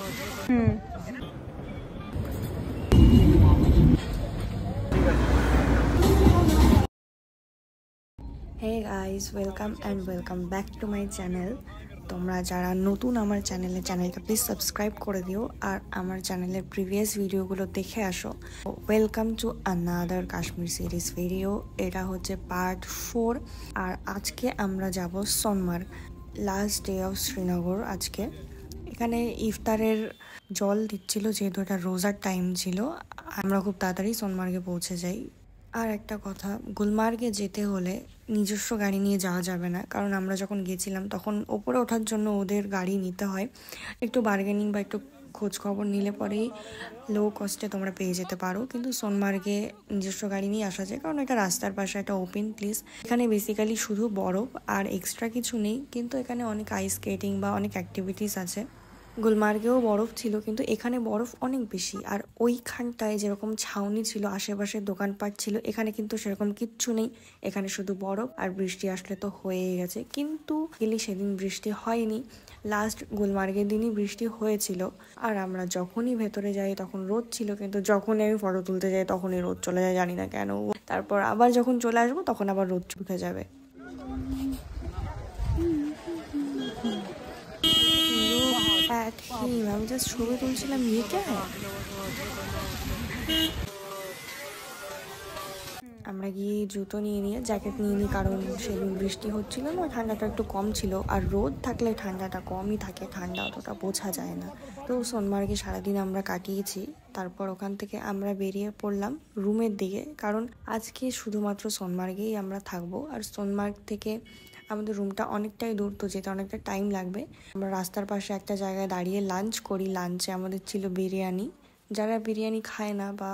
Hey guys, welcome and welcome back to my channel. তোমরা যারা নতুন আমার চ্যানেলটা প্লিজ সাবস্ক্রাইব করে দিও আর আমার চ্যানেলের প্রিভিয়াস ভিডিওগুলো দেখে আসো। Welcome to another Kashmir series video. এটা হচ্ছে পার্ট 4 আর আজকে আমরা যাব Sonamarg, last day of Srinagar. আজকে এখানে ইফতারের জল দিচ্ছিল, যেহেতু এটা রোজার টাইম ছিল। আমরা খুব তাড়াতাড়ি সোনমার্গে পৌঁছে যাই। আর একটা কথা, গুলমার্গে যেতে হলে নিজস্ব গাড়ি নিয়ে যাওয়া যাবে না, কারণ আমরা যখন গেছিলাম তখন ওপরে ওঠার জন্য ওদের গাড়ি নিতে হয়। একটু বার্গেনিং বা একটু খোঁজ খবর নিলে পরেই লো কস্টে তোমরা পেয়ে যেতে পারো, কিন্তু সোনমার্গে নিজস্ব গাড়ি নিয়ে আসা যায়, কারণ এটা রাস্তার পাশে একটা ওপেন প্লেস। এখানে বেসিক্যালি শুধু বরফ আর এক্সট্রা কিছু নেই, কিন্তু এখানে অনেক আইস স্কেটিং বা অনেক অ্যাক্টিভিটিস আছে। গুলমার্গেও বরফ ছিল, কিন্তু এখানে বরফ অনেক বেশি। আর ওইখানটায় যেরকম ছাউনি ছিল, আশেপাশে দোকানপাট ছিল, এখানে কিন্তু সেরকম কিচ্ছু নেই। এখানে শুধু বরফ, আর বৃষ্টি আসলে তো হয়েই গেছে। কিন্তু সেদিন বৃষ্টি হয়নি, লাস্ট গুলমার্গের দিনই বৃষ্টি হয়েছিল। আর আমরা যখনই ভেতরে যাই তখন রোদ ছিল, কিন্তু যখনই আমি ফটো তুলতে যাই তখনই রোদ চলে যায়, জানি না কেন। তারপর আবার যখন চলে আসবো তখন আবার রোদ উঠে যাবে। আমি জাস্ট ছবি তুলছিলাম। আমরা গিয়ে জুতো নিয়ে নিয়ে জ্যাকেট নিয়ে নিই, কারণ সেদিন বৃষ্টি হচ্ছিল না, ঠান্ডাটা একটু কম ছিল। আর রোদ থাকলে ঠান্ডাটা কমই থাকে, ঠান্ডা অতটা বোঝা যায় না। তো সোনমার্গে সারাদিন আমরা কাটিয়েছি। তারপর ওখান থেকে আমরা বেরিয়ে পড়লাম রুমের দিকে, কারণ আজকে শুধুমাত্র সোনমার্গেই আমরা থাকবো। আর সোনমার্গ থেকে আমাদের রুমটা অনেকটাই দূর, তো যেতে অনেকটা টাইম লাগবে। আমরা রাস্তার পাশে একটা জায়গায় দাঁড়িয়ে লাঞ্চ করি। লাঞ্চে আমাদের ছিল বিরিয়ানি। যারা বিরিয়ানি খায় না বা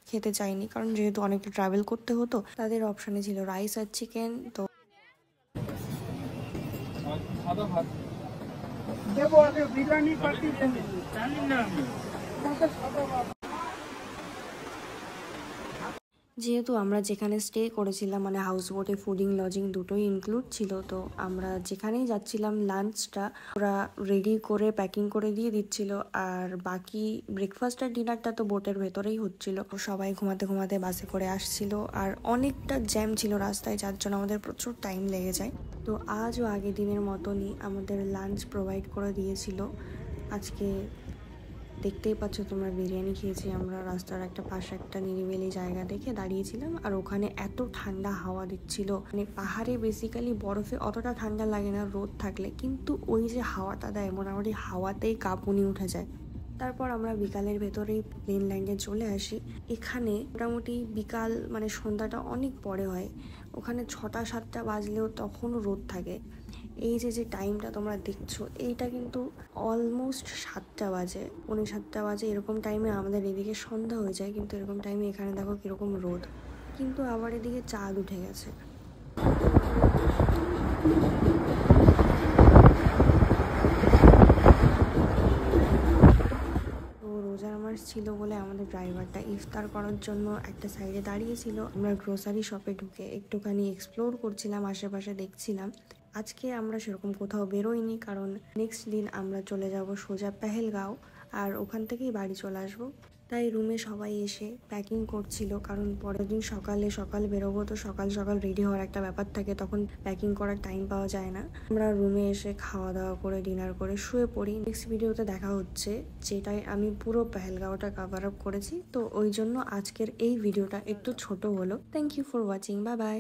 খেতে চাইনি, কারণ যেহেতু অনেকটা ট্রাভেল করতে হতো, তাদের অপশানে ছিল রাইস আর চিকেন। তো যেহেতু আমরা যেখানে স্টে করেছিলাম, মানে হাউস বোটে ফুডিং লজিং দুটোই ইনক্লুড ছিল, তো আমরা যেখানেই যাচ্ছিলাম লাঞ্চটা ওরা রেডি করে প্যাকিং করে দিয়ে দিচ্ছিল। আর বাকি ব্রেকফাস্ট আর ডিনারটা তো বোটের ভেতরেই হচ্ছিল। সবাই ঘুমাতে ঘুমাতে বাসে করে আসছিল, আর অনেকটা জ্যাম ছিল রাস্তায়, যার জন্য আমাদের প্রচুর টাইম লেগে যায়। তো আজও আগের দিনের মতনই আমাদের লাঞ্চ প্রোভাইড করে দিয়েছিল। আজকে দেখতেই পাচ্ছ তোমরা, বিরিয়ানি খেয়েছি আমরা। রাস্তার একটা পাশে একটা নিরিবিলি জায়গা দেখে দাঁড়িয়েছিলাম, আর ওখানে এত ঠান্ডা হাওয়া দিচ্ছিল। মানে পাহাড়ে বেসিক্যালি বরফে অতটা ঠান্ডা লাগে না রোদ থাকলে, কিন্তু ওই যে হাওয়াটা দেয়, মোটামুটি হাওয়াতেই কাঁপুনি উঠে যায়। তারপর আমরা বিকালের ভেতরেই প্লেন ল্যান্ডে চলে আসি। এখানে মোটামুটি বিকাল মানে সন্ধ্যাটা অনেক পরে হয়, ওখানে 6টা-7টা বাজলেও তখনও রোদ থাকে। এই যে টাইমটা তোমরা দেখছো, এইটা কিন্তু অলমোস্ট 7টা বাজে, 7:45 বাজে। এরকম টাইমে আমাদের এদিকে সন্ধ্যা হয়ে যায়, কিন্তু এরকম টাইমে এখানে দেখো কীরকম রোদ। কিন্তু আবার এদিকে চাঁদ উঠে গেছে। রোজার মাস ছিল বলে আমাদের ড্রাইভারটা ইফতার করার জন্য একটা সাইডে দাঁড়িয়েছিল। আমরা গ্রোসারি শপে ঢুকে একটুখানি এক্সপ্লোর করছিলাম, আশেপাশে দেখছিলাম। আজকে আমরা সেরকম কোথাও বেরোইনি, কারণ নেক্সট দিন আমরা চলে যাব সোজা পেহেলগাঁও, আর ওখান থেকেই বাড়ি চলে আসবো। তাই রুমে সবাই এসে প্যাকিং করছিল, কারণ পরের দিন সকাল বেরোবো, তো সকাল রেডি হওয়ার একটা ব্যাপার থাকে, তখন প্যাকিং করার টাইম পাওয়া যায় না। আমরা রুমে এসে খাওয়া দাওয়া করে ডিনার করে শুয়ে পড়ি। নেক্সট ভিডিওতে দেখা হচ্ছে, যেটাই আমি পুরো পেহেলগাঁওটা কভার আপ করেছি। তো ওই জন্য আজকের এই ভিডিওটা একটু ছোট হলো। Thank you for watching, bye by.